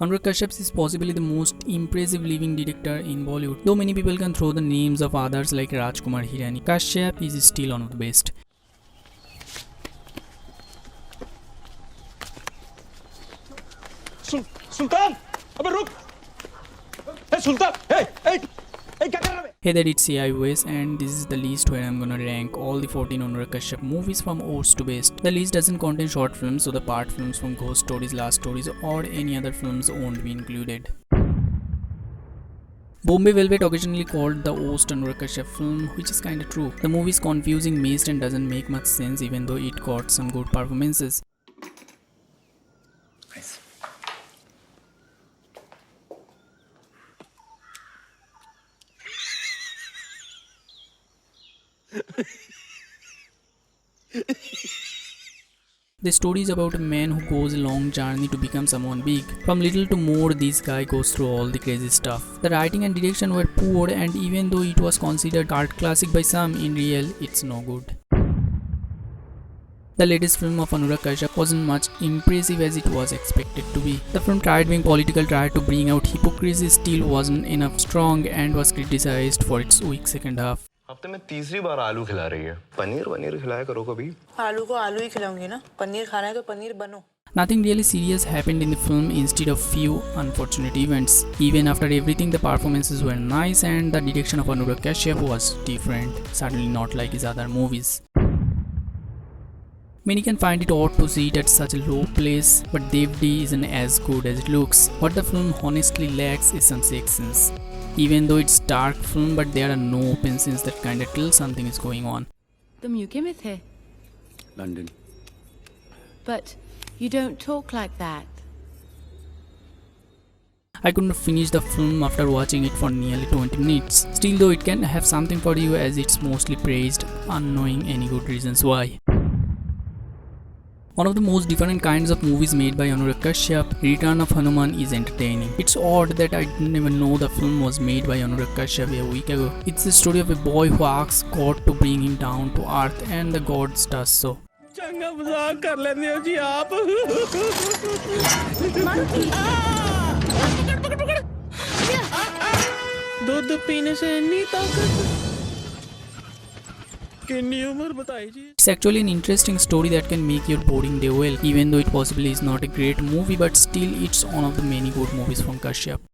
Anurag Kashyap is possibly the most impressive living director in Bollywood. Though many people can throw the names of others like Rajkumar Hirani, Kashyap is still one of the best. सुल्तान अबे रुक hey सुल्तान hey क्या कर रहा है Hey there, it's AIOS and this is the list where I'm gonna rank all the 14 Anurag Kashyap movies from worst to best. The list doesn't contain short films, so the part films from Ghost Stories, Last Stories or any other films won't be included. Bombay Velvet, occasionally called the worst Anurag Kashyap film, which is kinda true. The movie is confusing, mixed and doesn't make much sense even though it got some good performances. Nice. The story is about a man who goes a long journey to become someone big. From little to more, this guy goes through all the crazy stuff. The writing and direction were poor, and even though it was considered cult classic by some, in real, it's no good. The latest film of Anurag Kashyap wasn't much impressive as it was expected to be. The film tried being political, tried to bring out hypocrisy, still wasn't enough strong and was criticized for its weak second half. हफ्ते में तीसरी बार आलू खिला रही है। पनीर खिलाया करो कभी। आलू को आलू ही खिलाऊंगी ना। पनीर खाना है तो पनीर बनो। Nothing really serious happened in the film instead of few unfortunate events. Even after everything, the performances were nice and the direction of Anurag Kashyap was different, certainly not like his other movies. Many can find it odd to see it at such a low place, but Dev.D isn't as good as it looks. What the film honestly lacks is some sex scenes. Even though it's dark film, but there are no open scenes that kinda tell something is going on. तुम UK में थे? London But you don't talk like that. I couldn't finish the film after watching it for nearly 20 minutes. Still though, it can have something for you as it's mostly praised, unknowing any good reasons why. One of the most different kinds of movies made by Anurag Kashyap, Return of Hanuman, is entertaining. It's odd that I didn't even know the film was made by Anurag Kashyap a week ago. It's the story of a boy who asks God to bring him down to earth and the gods does so. चंगा मजाक कर लेते हो जी आप दूध पीने से नहीं ताकत कितनी उम्र बताई जी It's actually an interesting story that can make your boring day well, even though it possibly is not a great movie, but still it's one of the many good movies from Kashyap.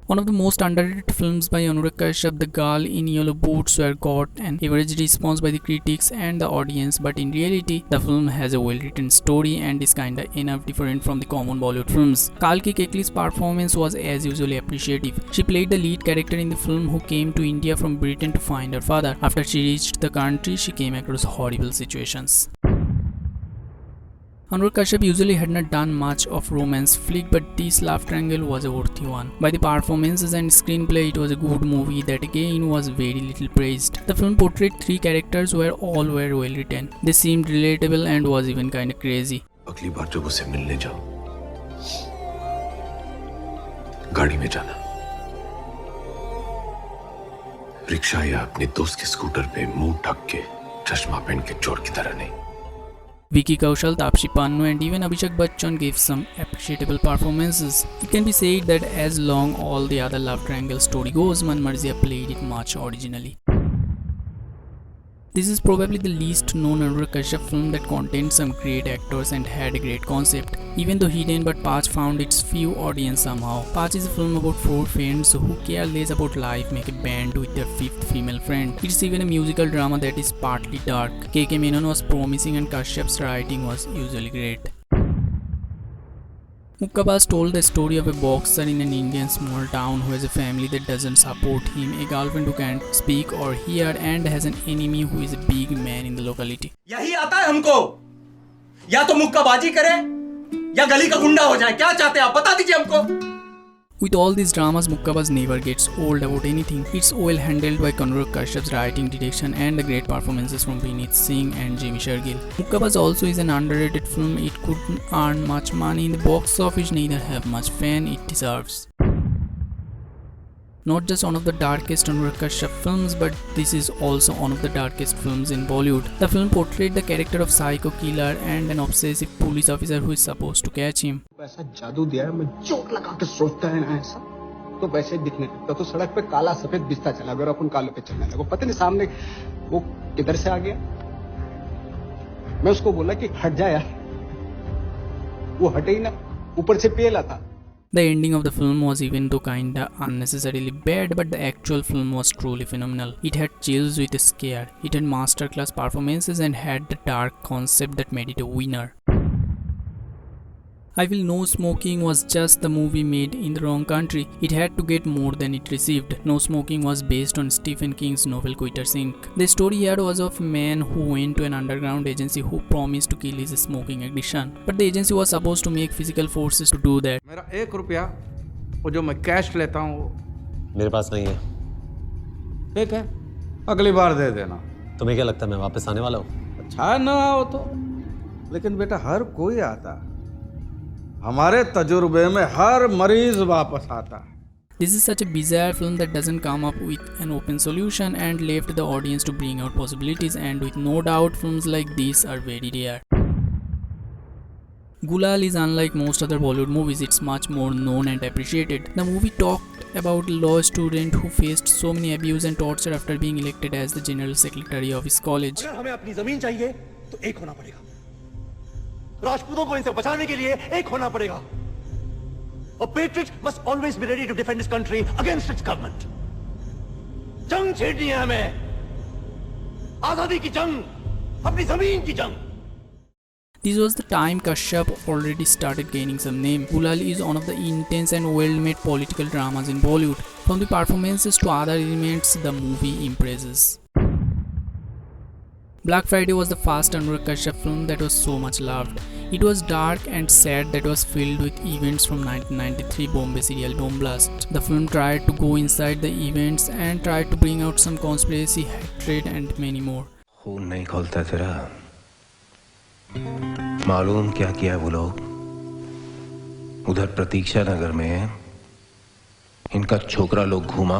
One of the most underrated films by Anurag Kashyap, The Girl in Yellow Boots, were got an average response by the critics and the audience, but in reality, the film has a well-written story and is kinda enough different from the common Bollywood films. Kalki Kekli's performance was as usually appreciative. She played the lead character in the film who came to India from Britain to find her father. After she reached the country, she came across horrible situations. Anurag Kashyap usually had not done much of romance flick, but this love triangle was a worthy one. By the performances and screenplay, it was a good movie that again was very little praised. The film portrayed three characters who all were well written. They seemed relatable and was even kinda crazy. अगली बार जब उसे मिलने जाओ, गाड़ी में जाना, rickshaw या अपने दोस्त के स्कूटर पे मुंह ढक के, चश्मा पहन के चोर की तरह नहीं. Vicky Kaushal, Taapsee Pannu and even Abhishek Bachchan gave some appreciable performances. It can be said that as long all the other love triangle story goes, Man Marzia played it much originally. This is probably the least known Anurag Kashyap film that contained some great actors and had a great concept. Even though hidden, but Paach found its few audience somehow. Paach is a film about four friends who care less about life, make a band with their fifth female friend. It's even a musical drama that is partly dark. K.K. Menon was promising and Kashyap's writing was usually great. Mukkabaz told the story of a boxer in an Indian small town who has a family that doesn't support him, a girlfriend who can't speak or hear, and has an enemy who is a big man in the locality. यही आता है हमको या तो मुक्काबाजी करे या गली का गुंडा हो जाए क्या चाहते हैं आप बता दीजिए हमको With all these dramas, Mukkabaz never gets old about anything. It's well handled by Anurag Kashyap's writing, direction and the great performances from Vineet Singh and Jimmy Shergill. Mukkabaz also is an underrated film. It couldn't earn much money in the box office, neither have much fan it deserves. Not just one of the darkest Anurag Kashyap films, but this is also one of the darkest films in Bollywood. The film portrayed the character of psycho killer and an obsessive police officer who is supposed to catch him. ऐसा जादू दिया है, मैं जोर लगा के सोचता है ना ऐसा तो वैसे दिखने लगता। तो सड़क पे काला सफेद बिस्ता चला गया, अपन काले पे चलने लगा। पता नहीं सामने वो किधर से आ गया। मैं उसको बोला कि हट जा यार, वो हटे ही ना, ऊपर से पेला था। The ending of the film was even though kinda unnecessarily bad, but the actual film was truly phenomenal. It had chills with a scare, it had masterclass performances and had the dark concept that made it a winner. I Will No Smoking was just the movie made in the wrong country. It had to get more than it received. No Smoking was based on Stephen King's novel Quitters Inc. The story here was of a man who went to an underground agency who promised to kill his smoking addiction. But the agency was supposed to make physical forces to do that. मेरा 1 रुपया वो जो मैं cash लेता हूँ मेरे पास नहीं है। ठीक है, अगली बार दे देना। तुम्हें क्या लगता है मैं वापस आने वाला हूँ? अच्छा ना आओ तो, लेकिन बेटा हर कोई आता। हमारे तजुर्बे में हर मरीज वापस आता है। This is such a bizarre film that doesn't come up with an open solution and left the audience to bring out possibilities, and with no doubt films like these are very rare. Gulal is unlike most other Bollywood movies, it's much more known and appreciated. The movie talked about a law student who faced so many abuse and torture after being elected as the general secretary of his college. अगर हमें अपनी जमीन चाहिए तो एक होना पड़ेगा। राजपूतों को इनसे बचाने के लिए एक होना पड़ेगा। A patriot must always be ready to defend his country against its government. जंग छेड़नी है हमें, आजादी की जंग, अपनी जमीन की जंग। This was the time Kashyap already started gaining some name. Gulal is one of the intense and well-made political dramas in Bollywood. From the performances to other elements, the movie impresses. Black Friday was the first Anurag Kashyap film that was so much loved. It was dark and sad, that was filled with events from 1993 Bombay serial bomb blast. The film tried to go inside the events and tried to bring out some conspiracy, hatred and many more. खून नहीं खोलता तेरा, मालूम क्या किया वो लोग उधर प्रतीक्षा नगर में। इनका छोकरा लोग घूमा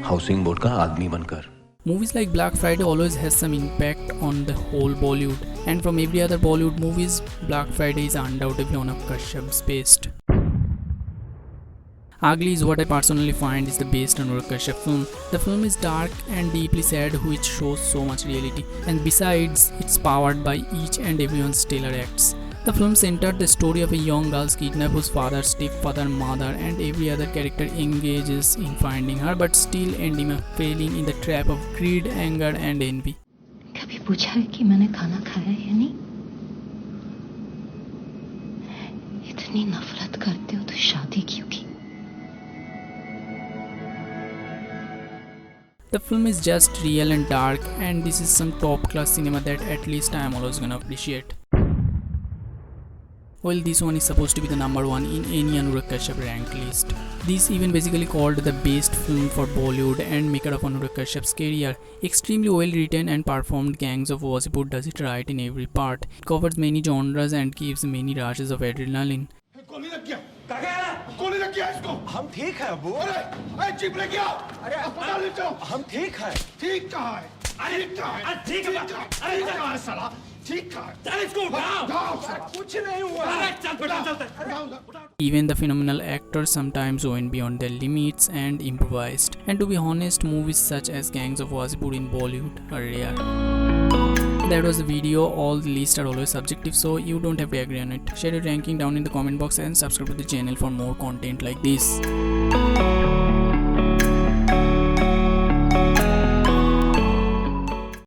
हाउसिंग बोर्ड का आदमी बनकर। Movies like Black Friday always has some impact on the whole Bollywood, and from every other Bollywood movies, Black Friday is undoubtedly one of Kashyap's best. Ugly is what I personally find is the best Anurag Kashyap film. The film is dark and deeply sad, which shows so much reality, and besides, it's powered by each and everyone's stellar acts. The film centered the story of a young girl's kidnapped whose father, stepfather, mother and every other character engages in finding her, but still ending up failing in the trap of greed, anger and envy. कभी पूछा है कि मैंने खाना खाया है या नहीं? इतनी नफरत करते हो तो शादी क्यों की? The film is just real and dark, and this is some top class cinema that at least I am always gonna appreciate. Well, this one is supposed to be the number 1 in any Anurag Kashyap ranked list. This even basically called the best film for Bollywood and maker of Anurag Kashyap's career. Extremely well written and performed, Gangs of Wasseypur does it right in every part. It covers many genres and gives many rushes of adrenaline. गोली लग गया। गोली लग गया इसको। हम ठीक है अबू। अरे जीप ले गया। अरे अस्पताल ले जाओ। हम ठीक है। ठीक कहाँ है? ठीक कहाँ है? ठीक है। अरे कहाँ है साला? ठीक कहाँ है? चल इसको उठाओ। कुछ नहीं हुआ। अरे चल बेटा चलते। Even the phenomenal actors sometimes went beyond their limits and improvised. And to be honest, movies such as Gangs of Wasseypur in Bollywood are rare. That was the video. All the lists are always subjective, so you don't have to agree on it. Share your ranking down in the comment box and subscribe to the channel for more content like this.